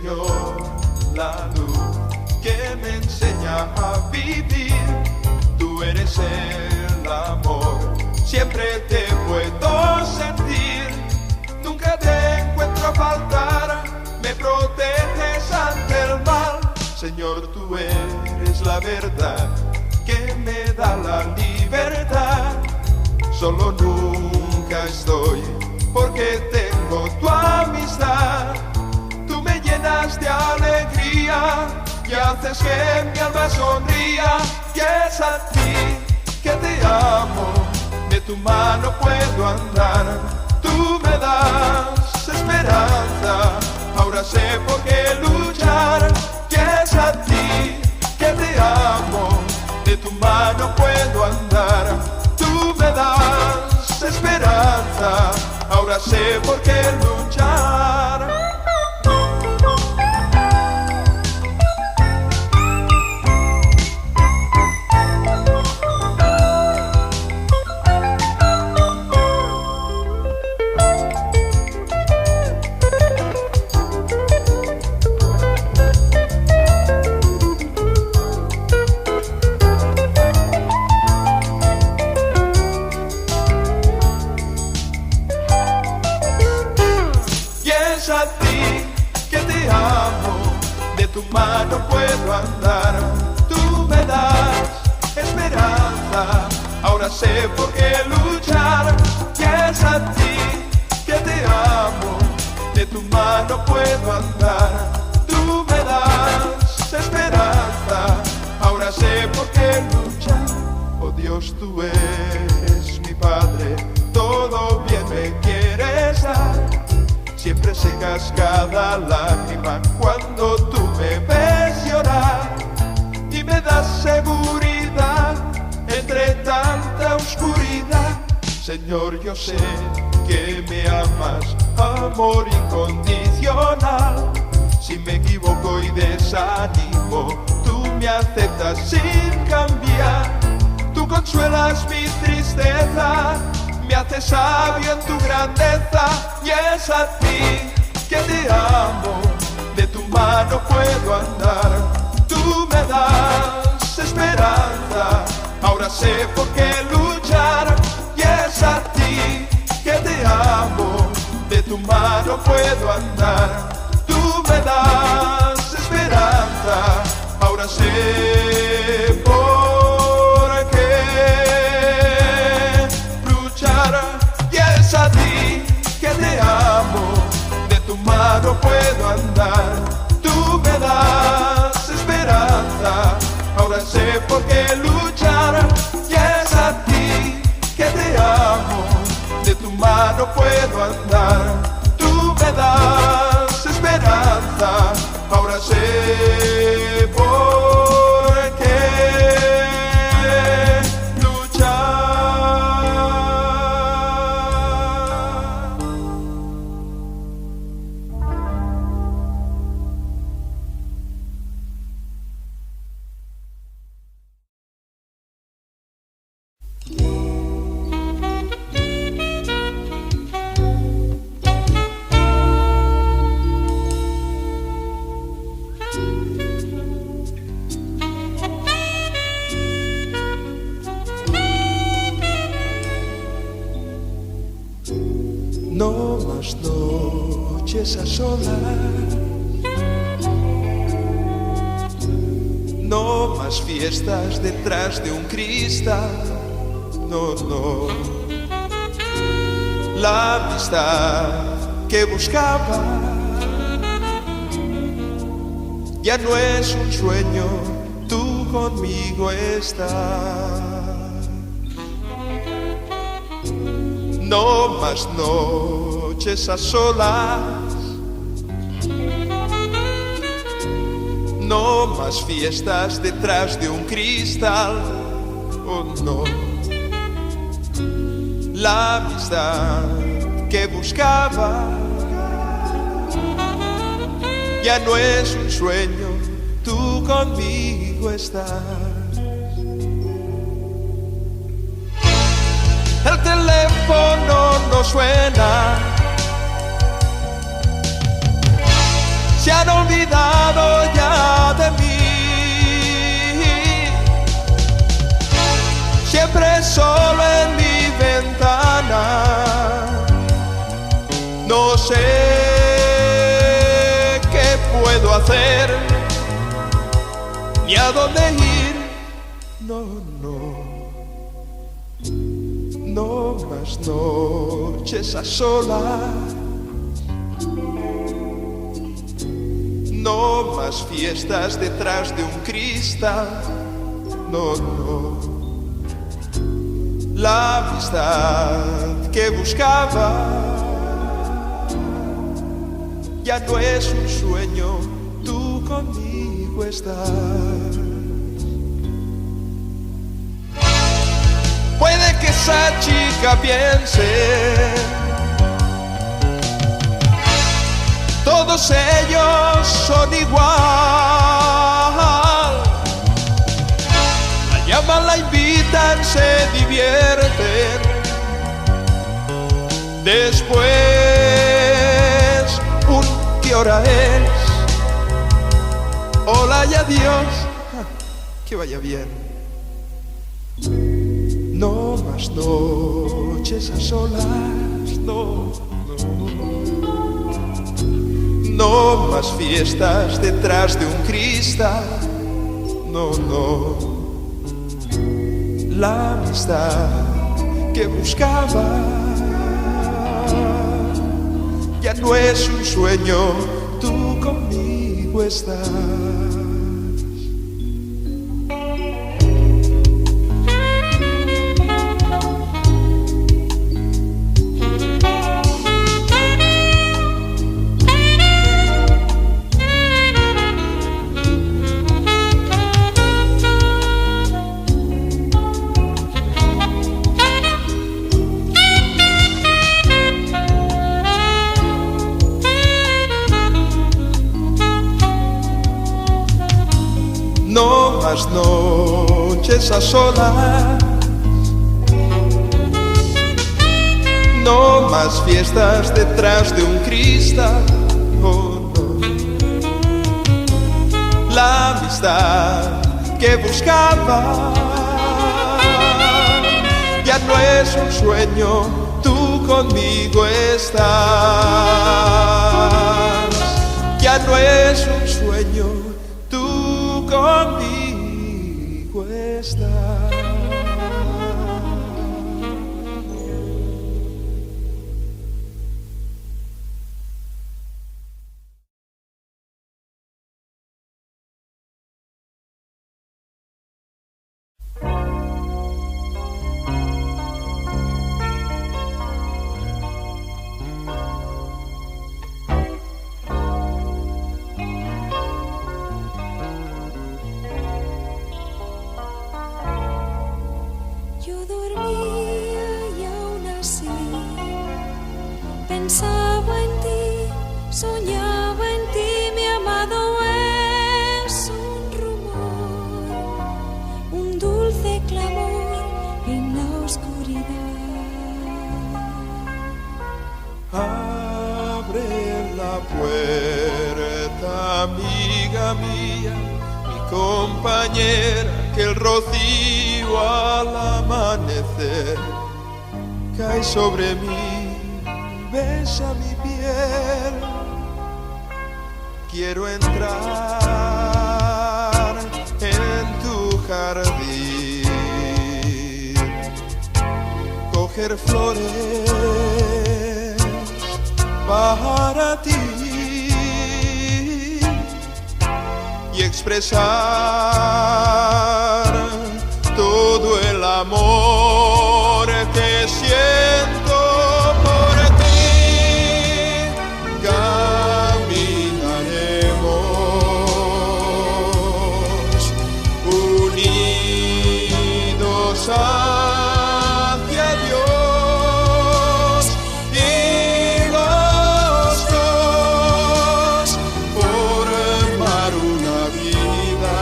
Señor, la luz que me enseña a vivir. Tú eres el amor, siempre te puedo sentir. Nunca te encuentro faltar, me proteges ante el mal. Señor, tú eres la verdad que me da la libertad. Solo nunca estoy porque tengo tu amistad. Tú me llenas de alegría y haces que mi alma sonría. Y es a ti que te amo, de tu mano puedo andar. Tú me das esperanza, ahora sé por qué luchar. Y es a ti que te amo, de tu mano puedo andar. Tú me das esperanza, ahora sé por qué luchar. A ti que te amo, de tu mano puedo andar. Tú me das esperanza, ahora sé por qué luchar. Y es a ti que te amo, de tu mano puedo andar. Tú me das esperanza, ahora sé por qué luchar. Oh Dios, tú eres mi Padre, todo bien me quieres dar. Siempre secas cada lágrima cuando tú me ves llorar y me das seguridad entre tanta oscuridad. Señor, yo sé que me amas, amor incondicional. Si me equivoco y desanimo, tú me aceptas sin cambiar. Tú consuelas mi tristeza, me haces sabio en tu grandeza. Y es a ti que te amo, de tu mano puedo andar. Tú me das esperanza, ahora sé por qué luchar. Y es a ti que te amo, de tu mano puedo andar. Tú me das esperanza, ahora sé por qué luchar. Y es a ti que te amo, de tu mano puedo andar. Tú me das esperanza, ahora sé por qué luchar. Y es a ti que te amo, de tu mano puedo andar. Tú me das esperanza, ahora sé por qué luchar. No más noches a solas, no más fiestas detrás de un cristal. No, no, la amistad que buscaba ya no es un sueño, tú conmigo estás. No más noches a solas, no más fiestas detrás de un cristal. Oh no, la amistad que buscaba ya no es un sueño, tú conmigo estás. El teléfono no suena, se han olvidado ya de mí. Siempre solo en mi ventana, no sé qué puedo hacer ni a dónde ir. No, no más noches a solas, no más fiestas detrás de un cristal. No, la amistad que buscaba ya no es un sueño, tú conmigo estás. Puede que esa chica piense, todos ellos son igual. La llaman, la invitan, se divierten. Después, ¿qué hora es? Hola y adiós. Que vaya bien. No más noches a solas, no. No más fiestas detrás de un cristal, no. La amistad que buscaba ya no es un sueño, tú conmigo estás. No más noches a solas, no más fiestas detrás de un cristal, oh, no. La amistad que buscaba ya no es un sueño, tú conmigo estás. Ya no es un sueño, tú conmigo estás. Pensaba en ti, soñaba en ti, mi amado es un rumor, un dulce clamor en la oscuridad. Abre la puerta, amiga mía, mi compañera, que el rocío al amanecer cae sobre mí. Besa mi piel, quiero entrar en tu jardín, coger flores para ti y expresar todo el amor que siento. Hacia Dios y los dos formar una vida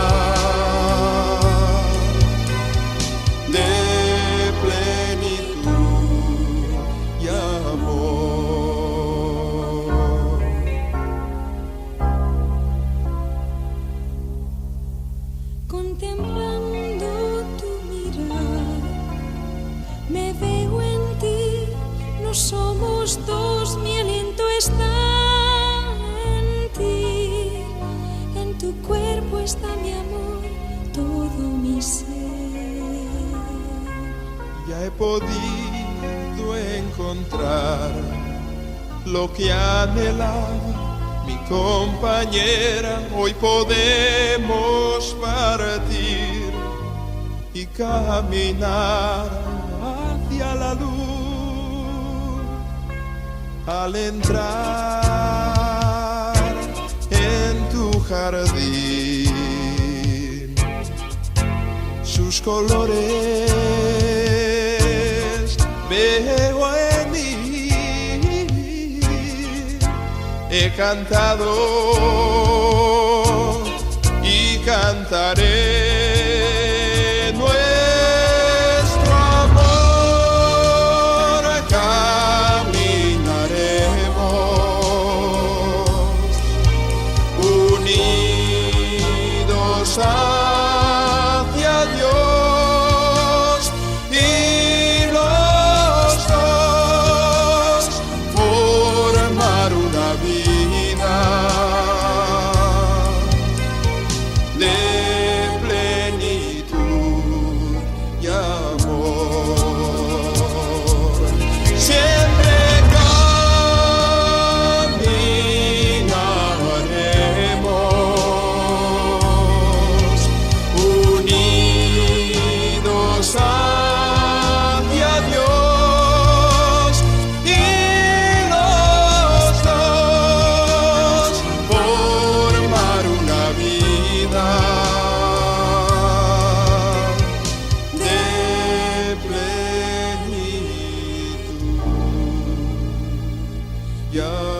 de podido encontrar lo que anhelaba mi compañera. Hoy podemos partir y caminar hacia la luz. Al entrar en tu jardín, sus colores veo en mí. He cantado y cantaré nuestro amor. Caminaremos unidos hacia Dios y los dos formar una vida de plenitud y amor. Siempre caminaremos unidos hacia Dios y los dos formar una vida de plenitud y amor.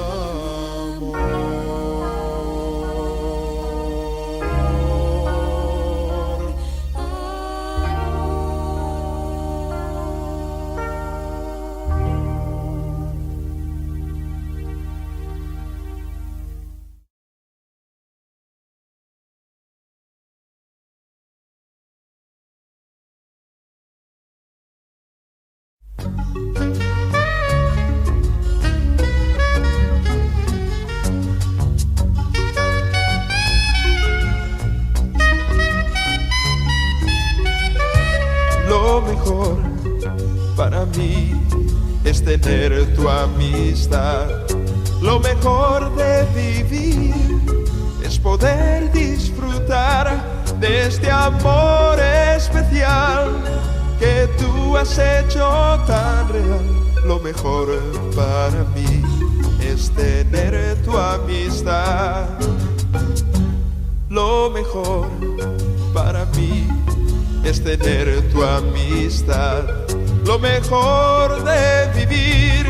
Lo mejor para mí es tener tu amistad. Lo mejor de vivir es poder disfrutar de este amor especial que tú has hecho tan real. Lo mejor para mí es tener tu amistad. Lo mejor para mí es tener tu amistad. Lo mejor de vivir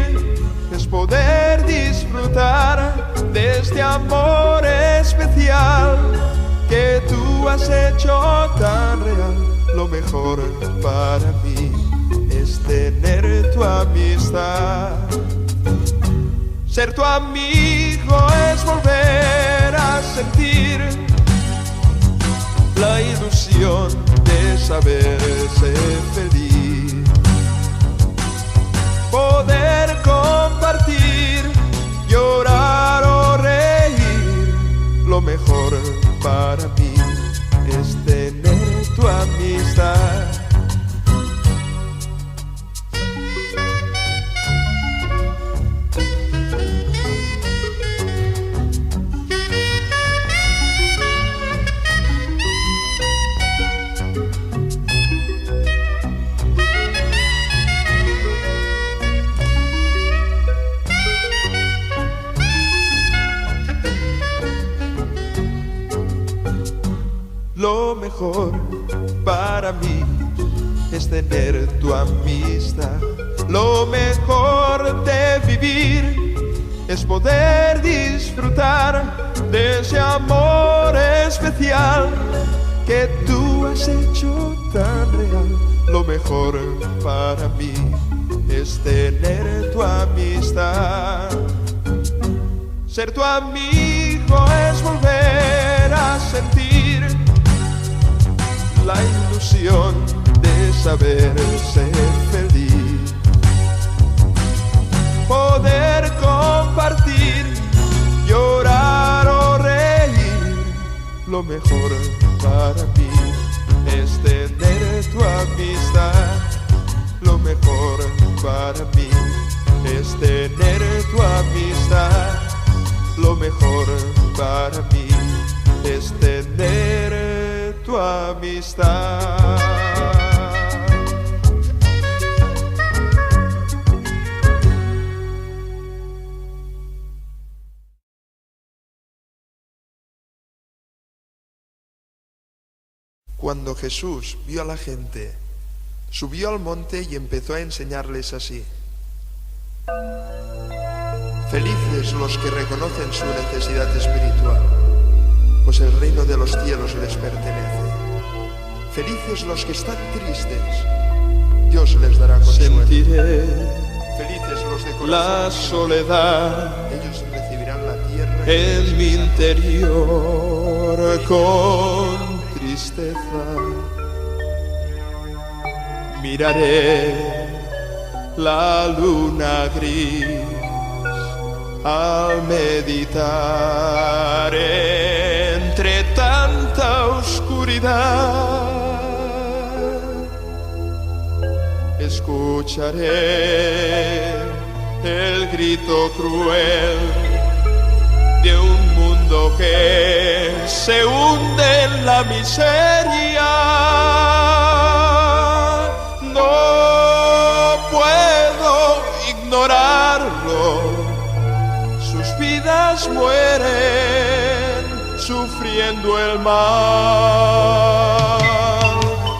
es poder disfrutar de este amor especial que tú has hecho tan real. Lo mejor para mí es tener tu amistad. Ser tu amigo es volver a sentir la ilusión de saberse feliz, poder compartir, llorar o reír. Lo mejor para mí es tener tu amistad. Lo mejor para mí es tener tu amistad. Lo mejor de vivir es poder disfrutar de ese amor especial que tú has hecho tan real. Lo mejor para mí es tener tu amistad. Ser tu amigo es volver a sentir la ilusión de saberse feliz, poder compartir, llorar o reír. Lo mejor para mí es tener tu amistad. Lo mejor para mí es tener tu amistad. Lo mejor para mí es tener tu amistad. Cuando Jesús vio a la gente, subió al monte y empezó a enseñarles así: felices los que reconocen su necesidad espiritual, pues el reino de los cielos les pertenece. Felices los que están tristes, Dios les dará consuelo. Sentiré felices los de corazón, la soledad, ellos recibirán la tierra en mi interior con tristeza. Miraré la luna gris al meditar entre tanta oscuridad. Escucharé el grito cruel de un mundo que se hunde en la miseria. No puedo ignorarlo, sus vidas mueren sufriendo el mal.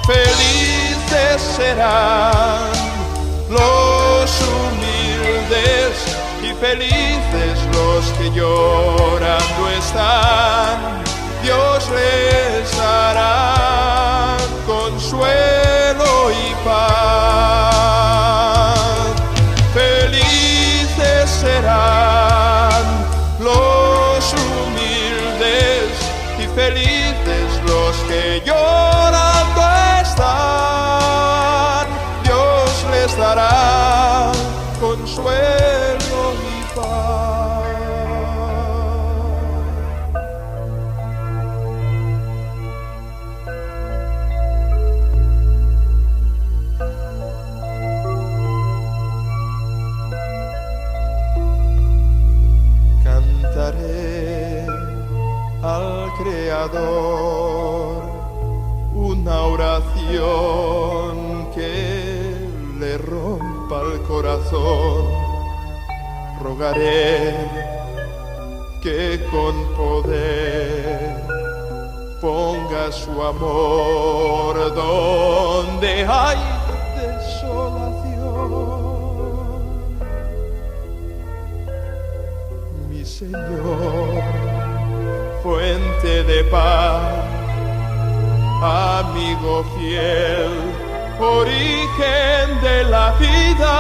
Felices serán los humildes y felices los que llorando están. Dios les dará consuelo y paz. Felices serán los humildes y felices los que llorando están. Dios les dará consuelo y paz. Cantaré al Creador una oración que le rompa el corazón. Rogaré que con poder ponga su amor donde hay desolación. Mi Señor, fuente de paz, amigo fiel, origen de la vida,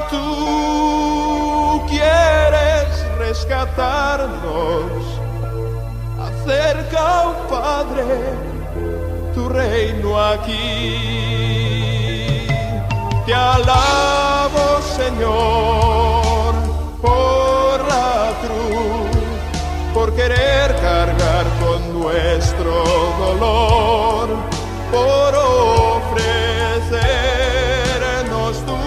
tú quieres rescatarnos. Acerca, oh Padre, tu reino aquí. Te alabo, Señor, por la cruz, por querer cargar con nuestro dolor, por ofrecernos tu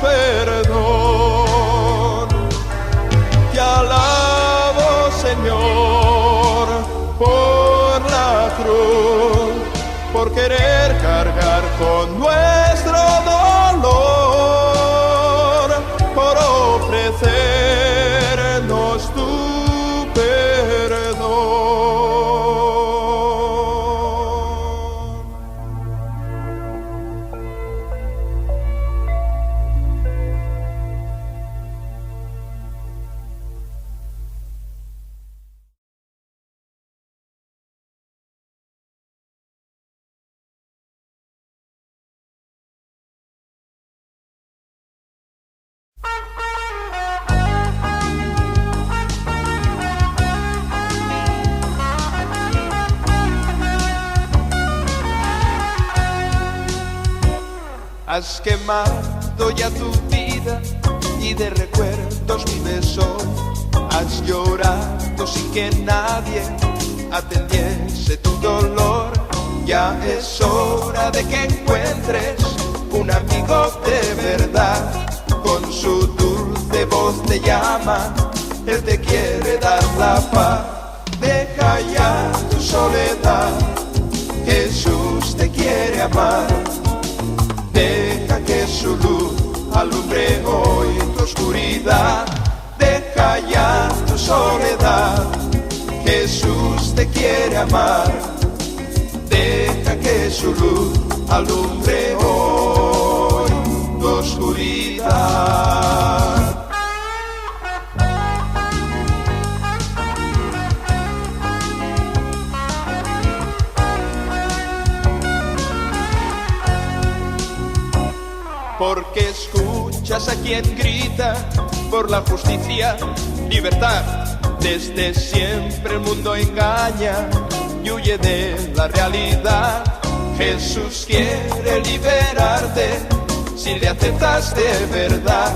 perdón. Te alabo, Señor, por la cruz, por querer cargar con nuestro dolor, por ofrecernos tu perdón. Has quemado ya tu vida y de recuerdos vives hoy. Has llorado sin que nadie atendiese tu dolor y Ya es hora de que encuentres un amigo de verdad. Con su dulce voz te llama, él te quiere dar la paz. Deja ya tu soledad, Jesús te quiere amar. Deja que su luz alumbre hoy tu oscuridad. Deja ya tu soledad, Jesús te quiere amar. Deja que su luz alumbre hoy tu oscuridad. Porque escuchas a quien grita por la justicia, libertad. Desde siempre el mundo engaña y huye de la realidad. Jesús quiere liberarte si le aceptas de verdad.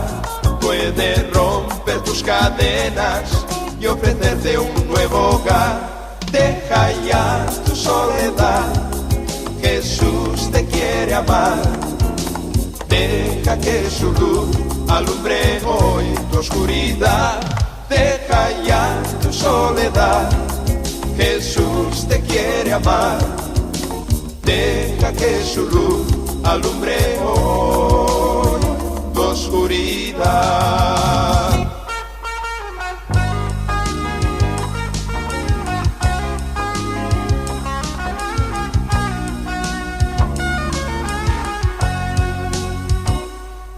Puede romper tus cadenas y ofrecerte un nuevo hogar. Deja ya tu soledad, Jesús te quiere amar. Deja que su luz alumbre hoy tu oscuridad. Deja ya tu soledad, Jesús te quiere amar. Deja que su luz alumbre hoy tu oscuridad.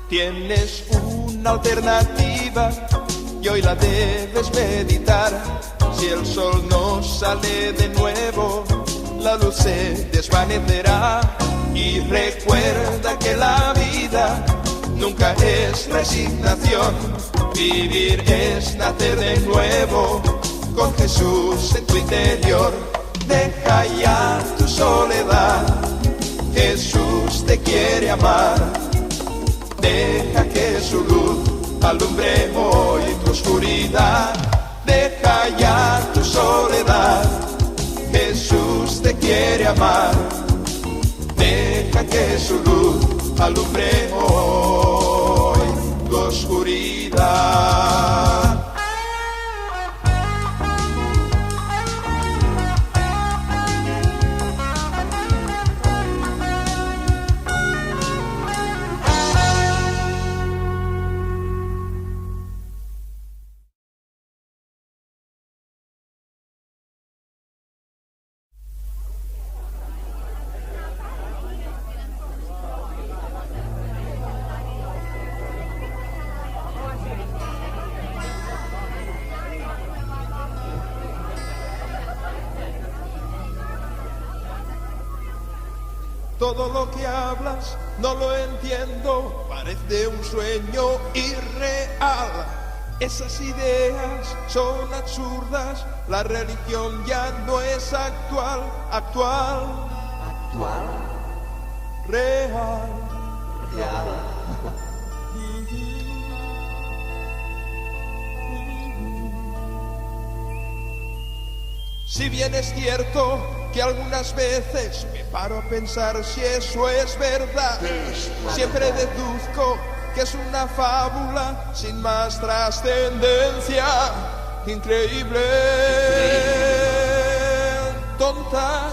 Tienes una alternativa y hoy la debes meditar. Si el sol no sale de nuevo, la luz se desvanecerá. Y recuerda que la vida nunca es resignación. Vivir es nacer de nuevo con Jesús en tu interior. Deja ya tu soledad, Jesús te quiere amar. Deja que su luz alumbre hoy tu oscuridad. Deja ya tu soledad, Jesús te quiere amar. Deja que su luz alumbre hoy tu oscuridad. Todo lo que hablas no lo entiendo, parece un sueño irreal. Esas ideas son absurdas, la religión ya no es actual, real. Si bien es cierto que algunas veces me paro a pensar si eso es verdad, siempre deduzco que es una fábula sin más trascendencia, increíble, tonta,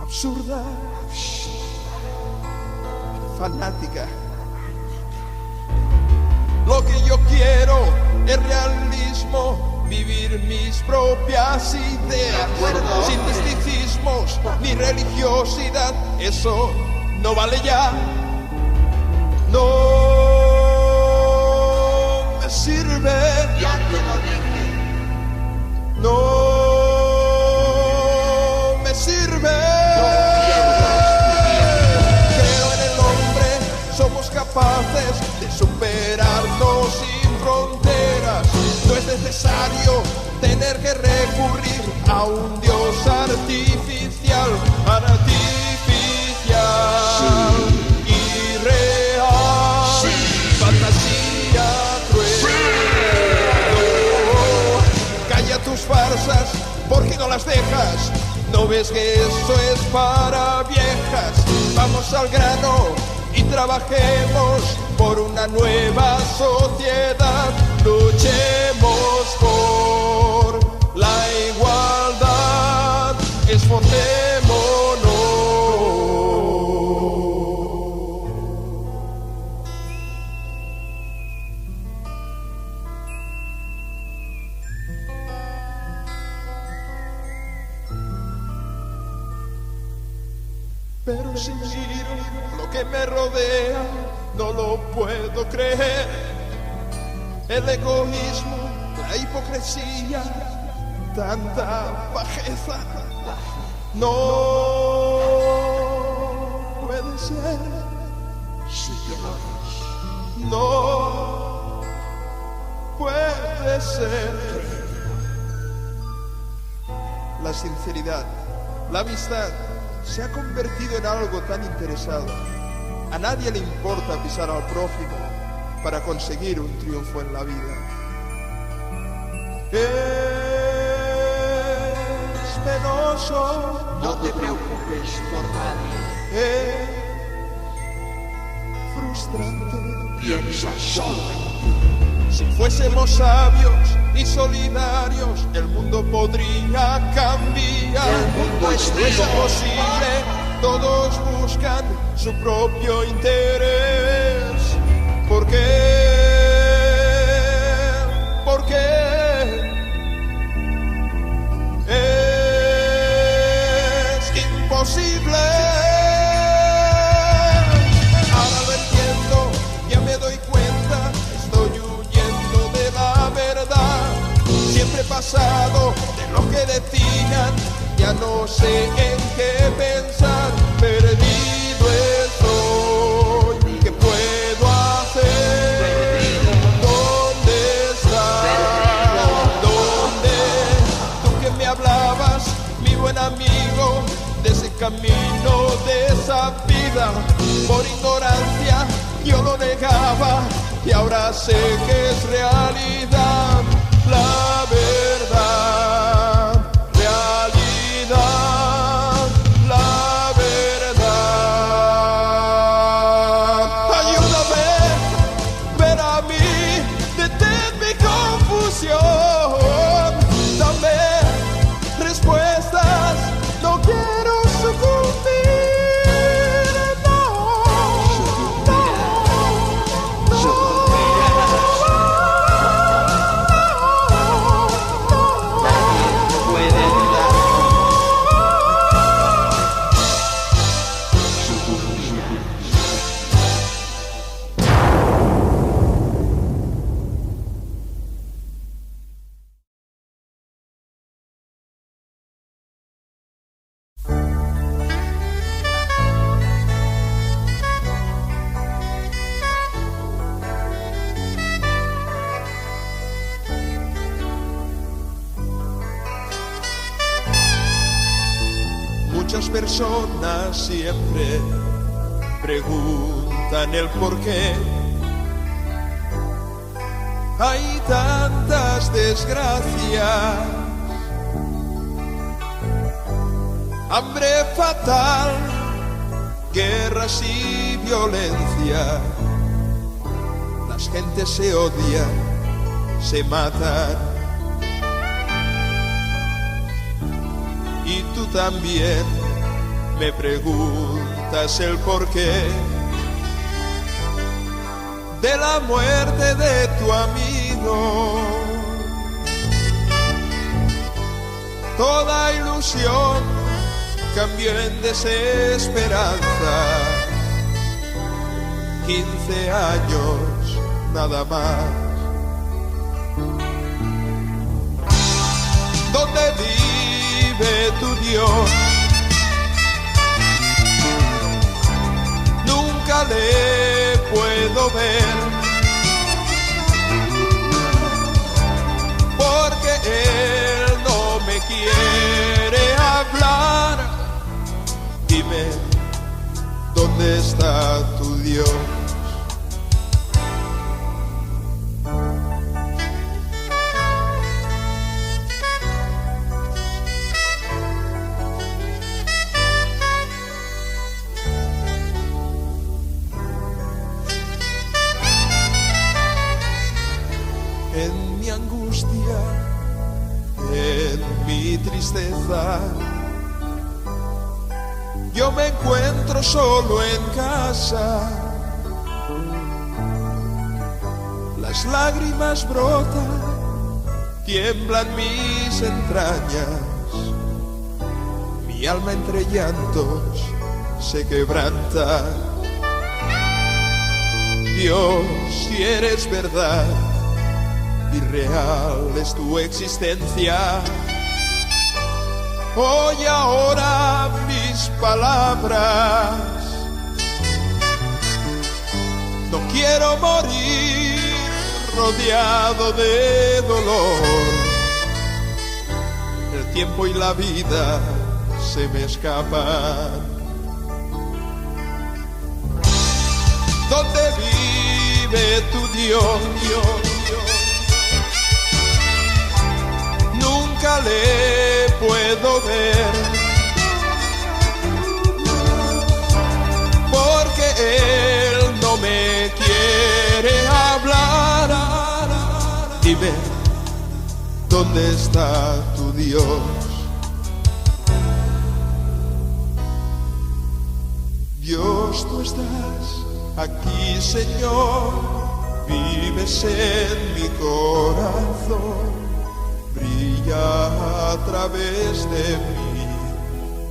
absurda, fanática. Lo que yo quiero es realismo, vivir mis propias ideas, sin misticismos ni religiosidad. Eso no vale ya, no me sirve, ya te lo dije, no me sirve. Creo en el hombre, somos capaces de superarnos sin fronteras. No es necesario tener que recurrir a un Dios artificial, irreal, fantasía cruel. No, calla tus farsas, porque no las dejas. ¿No ves que eso es para viejas? Vamos al grano y trabajemos por una nueva sociedad. Luchemos por la igualdad, esforcémonos. Pero si miro lo que me rodea, no lo puedo creer. El egoísmo, la hipocresía, tanta bajeza. No puede ser. No puede ser. La sinceridad, la amistad se ha convertido en algo tan interesado. A nadie le importa pisar al prójimo para conseguir un triunfo en la vida. Es penoso. No te preocupes por nadie. Es frustrante. Piensa solo. Si fuésemos sabios y solidarios, el mundo podría cambiar. El mundo es No es imposible, todos buscan su propio interés. ¿Por qué? ¿Por qué? Es imposible. Ahora lo entiendo, ya me doy cuenta, estoy huyendo de la verdad. Siempre he pasado de lo que decían, ya no sé en qué pensar. Perdido estoy, ¿qué puedo hacer? ¿Dónde estás? ¿Dónde? Tú que me hablabas, mi buen amigo, de ese camino, de esa vida. Por ignorancia yo lo negaba y ahora sé que es realidad. La verdad, realidad, la verdad. Ayúdame, ven a mí, detén mi confusión. Dame respuestas, no quiero sucumbir. No, no, no. Muchas personas siempre preguntan el por qué. Hay tantas desgracias, hambre fatal, guerras y violencia. Las gentes se odian, se matan. Y tú también me preguntas el porqué de la muerte de tu amigo. Toda ilusión cambió en desesperanza. 15 años nada más. ¿Dónde vive tu Dios? Nunca le puedo ver, porque Él no me quiere hablar. Dime, ¿dónde está tu Dios? en mi angustia, en mi tristeza. Yo me encuentro solo en casa, las lágrimas brotan, tiemblan mis entrañas, mi alma entre llantos se quebranta. Dios, si eres verdad y real es tu existencia, oye ahora mis palabras. No quiero morir rodeado de dolor. El tiempo y la vida se me escapan. ¿Dónde vive tu Dios? Nunca le puedo ver, porque Él no me quiere hablar. Dime, ¿dónde está tu Dios? Dios, tú estás aquí, Señor, vives en mi corazón, brilla a través de mí,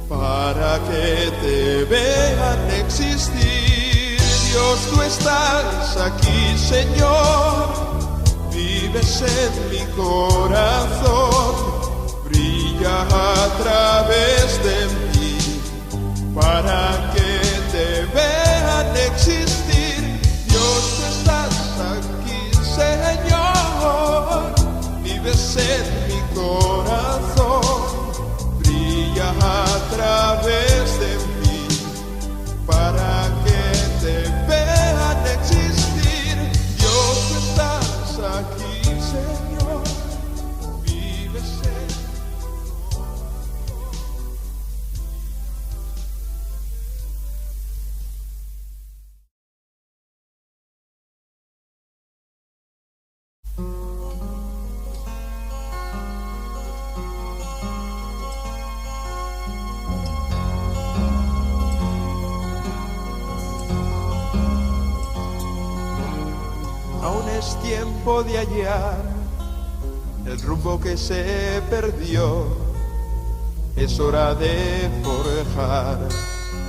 para que te vean existir. Dios, tú estás aquí, Señor, vives en mi corazón, brilla a través de mí, para que te vean existir. Dios, tú estás aquí, Señor, vives en mi corazón, brilla a través de mí, para que te vean existir. Dios, tú estás aquí, Señor, vives en mi corazón. Aún es tiempo de hallar el rumbo que se perdió. Es hora de forjar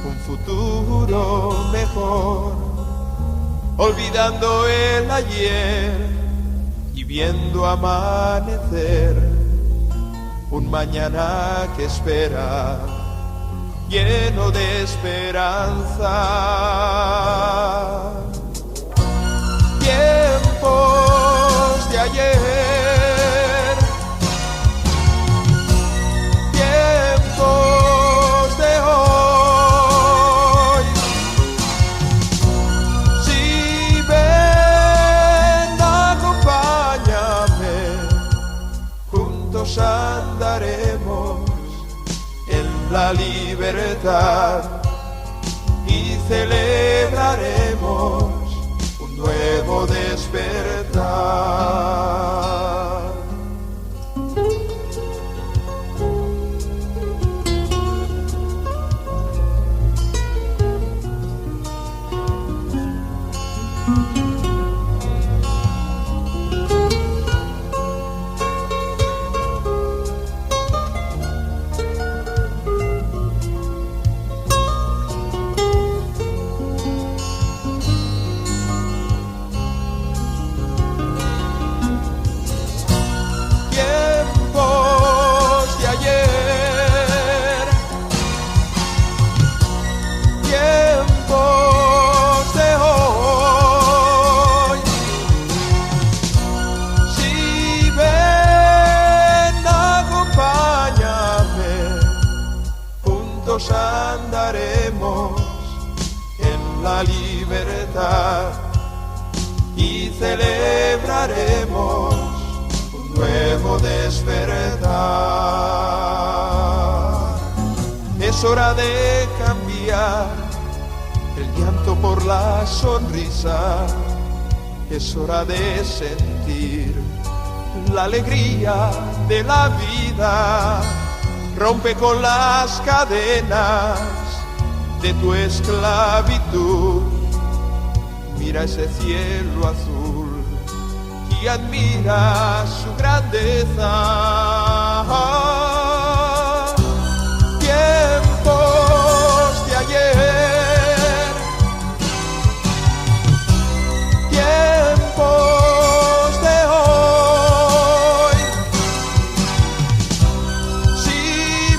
un futuro mejor, olvidando el ayer y viendo amanecer un mañana que espera, lleno de esperanza. Tiempos de ayer, tiempos de hoy. Si ven, acompáñame, juntos andaremos en la libertad y celebraremos nuevo despertar. Andaremos en la libertad y celebraremos un nuevo despertar. Es hora de cambiar el llanto por la sonrisa, es hora de sentir la alegría de la vida. Rompe con las cadenas de tu esclavitud. Mira ese cielo azul y admira su grandeza. Tiempos de ayer, tiempos de hoy. Si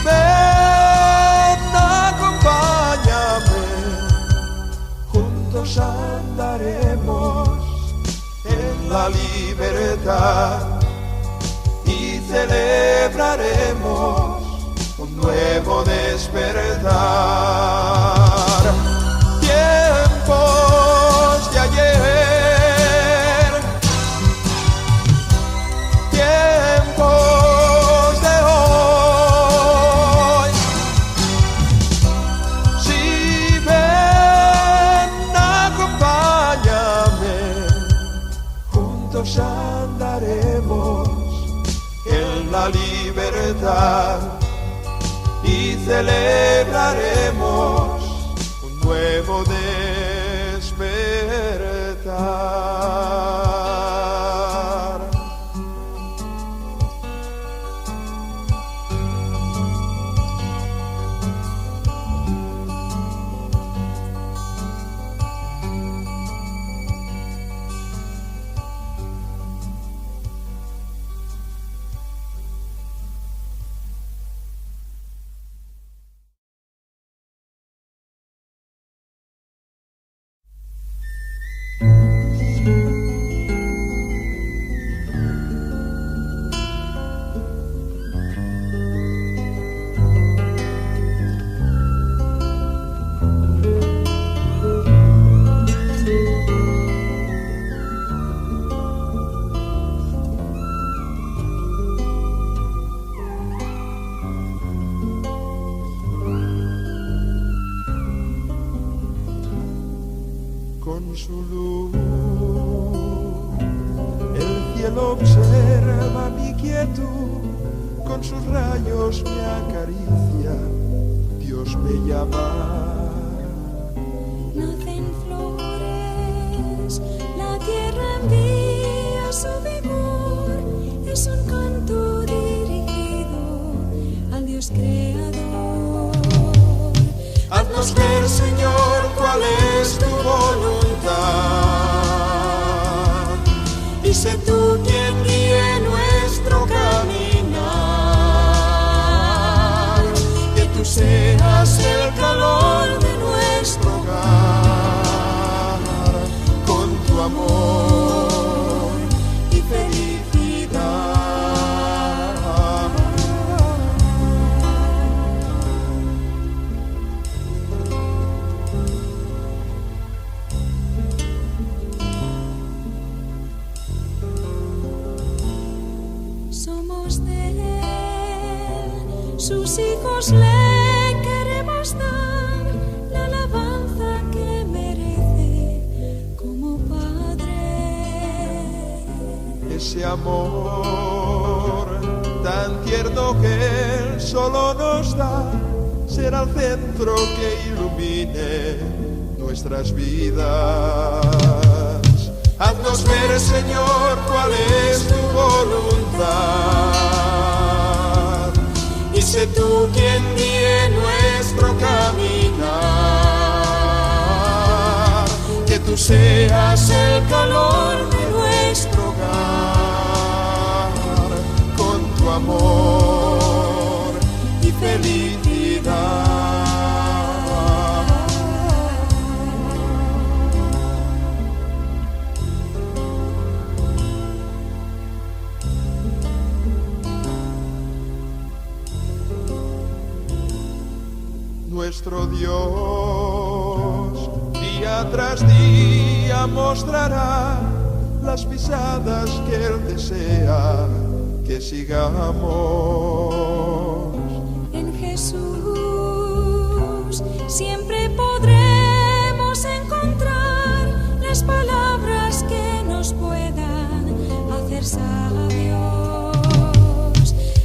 ven, acompáñame, juntos andaremos en la libertad y celebraremos un nuevo despertar. Tiempos de ayer, tiempos de hoy. Si ven, acompáñame, juntos andaremos en la libertad y celebraremos un nuevo despertar. Con su luz el cielo observa mi quietud, con sus rayos me acaricia, Dios me llama. Nacen flores, la tierra envía su vigor, es un canto dirigido al Dios creador. Haznos ver, Señor, cuál es tu voluntad, y sé tú quien guíe nuestro caminar, que tú seas el calor de nuestro hogar, con tu amor y felicidad. Somos de Él, sus hijos, le queremos dar la alabanza que merece como Padre. Ese amor tan tierno que Él solo nos da, será el centro que ilumine nuestras vidas. Haznos ver, Señor, cuál es tu voluntad, y sé tú quien guíe nuestro caminar, que tú seas el calor de nuestro hogar, con tu amor y felicidad. Nuestro Dios día tras día mostrará las pisadas que Él desea que sigamos. En Jesús siempre podremos encontrar las palabras que nos puedan hacer sabios.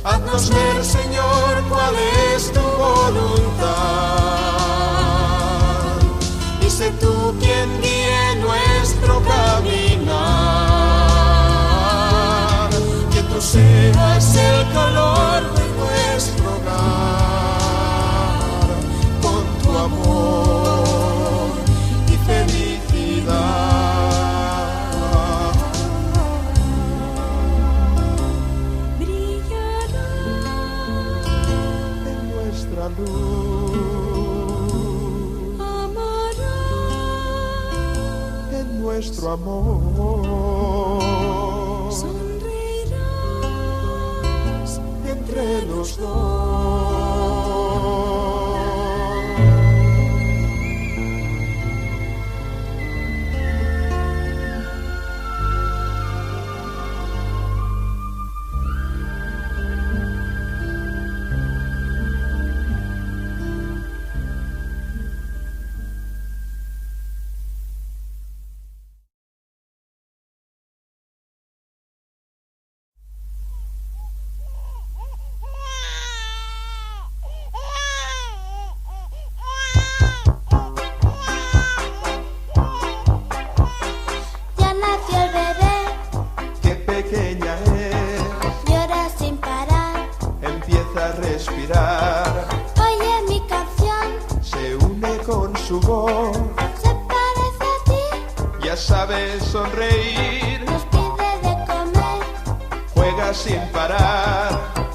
Haznos ver, Señor, cuál es tu voluntad, y sé tú quien guíe nuestro caminar, que tú seas el calor de nuestro hogar, con tu amor y felicidad. Luz, amará en nuestro amor, sonreirás entre los dos. Respirar. Oye mi canción, se une con su voz, se parece a ti, ya sabe sonreír, nos pide de comer, juega sin parar,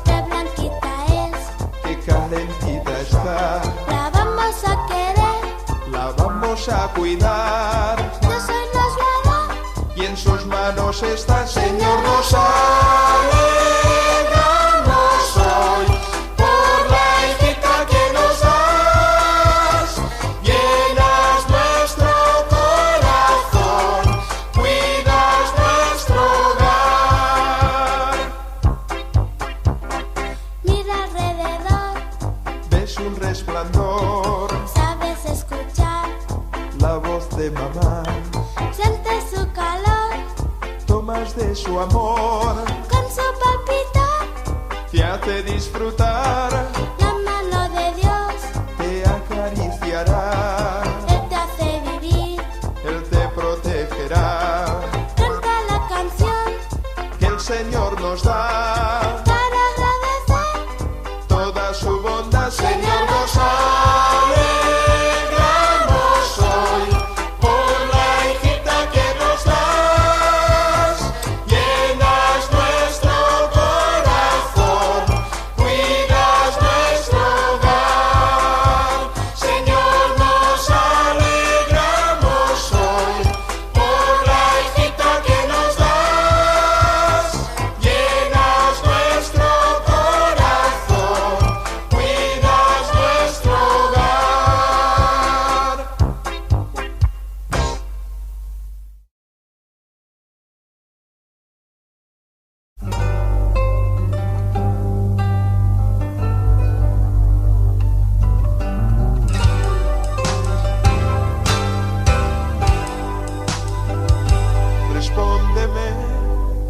qué blanquita es, qué calentita está, la vamos a querer, la vamos a cuidar. Dios hoy nos la da, y en sus manos está, Señor, nos alegramos hoy. Sabes escuchar la voz de mamá, sientes su calor, tomas de su amor, con su palpitar, te hace disfrutar, la mano de Dios te acariciará, Él te hace vivir, Él te protegerá. Canta la canción que el Señor nos da para agradecer toda su bondad. Señor, nos alegramos hoy por la hijita que nos das, llenas nuestro corazón, cuidas nuestro hogar. Señor, nos alegramos hoy por la hijita que nos das, llenas nuestro corazón, cuidas nuestro hogar. Respóndeme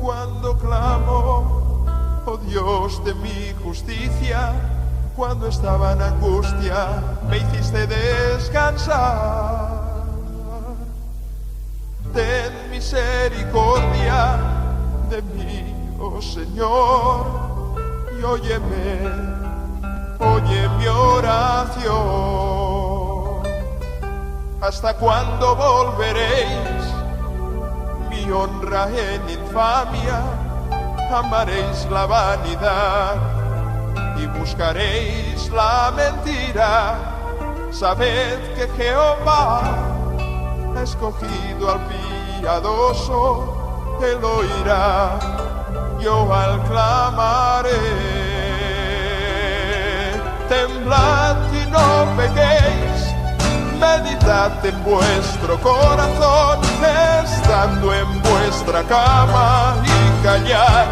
cuando clamo, oh Dios de mi justicia, cuando estaba en angustia me hiciste descansar. Ten misericordia de mí, oh Señor, y óyeme, oye mi oración. ¿Hasta cuándo volveréis mi honra en infamia? Amaréis la vanidad y buscaréis la mentira. Sabed que Jehová ha escogido al piadoso, Él oirá, yo al clamaré. Temblad y no pequéis, meditad en vuestro corazón, estando en vuestra cama y callad.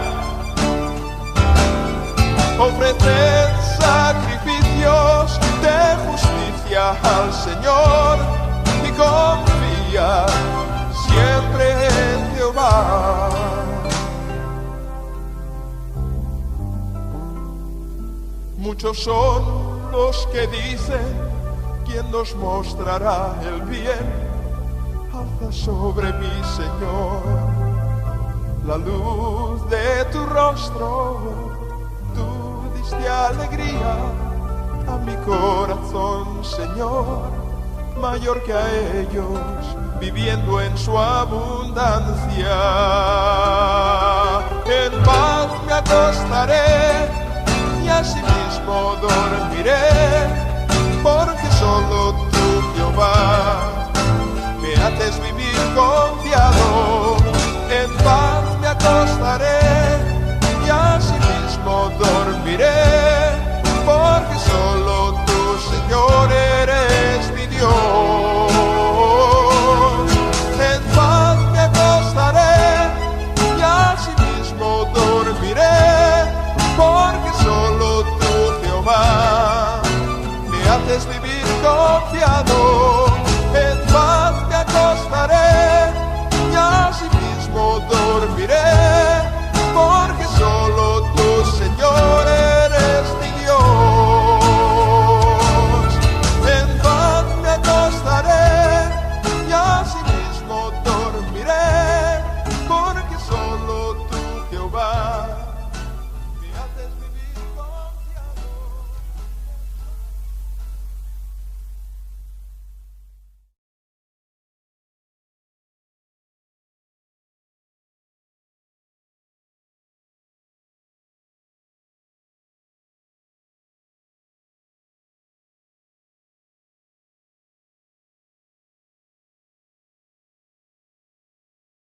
Ofreced sacrificios de justicia al Señor y confía siempre en Jehová. Muchos son los que dicen, ¿quién nos mostrará el bien? Alza sobre mí, Señor, la luz de tu rostro. Tú diste alegría a mi corazón, Señor, mayor que a ellos, viviendo en su abundancia. En paz me acostaré y asimismo dormiré, porque solo tú, Jehová, me haces vivir confiado. En paz me acostaré y asimismo dormiré, porque solo tú, Señor, eres mi Dios. En paz me acostaré y asimismo dormiré, porque solo tú, Jehová, me haces vivir confiado.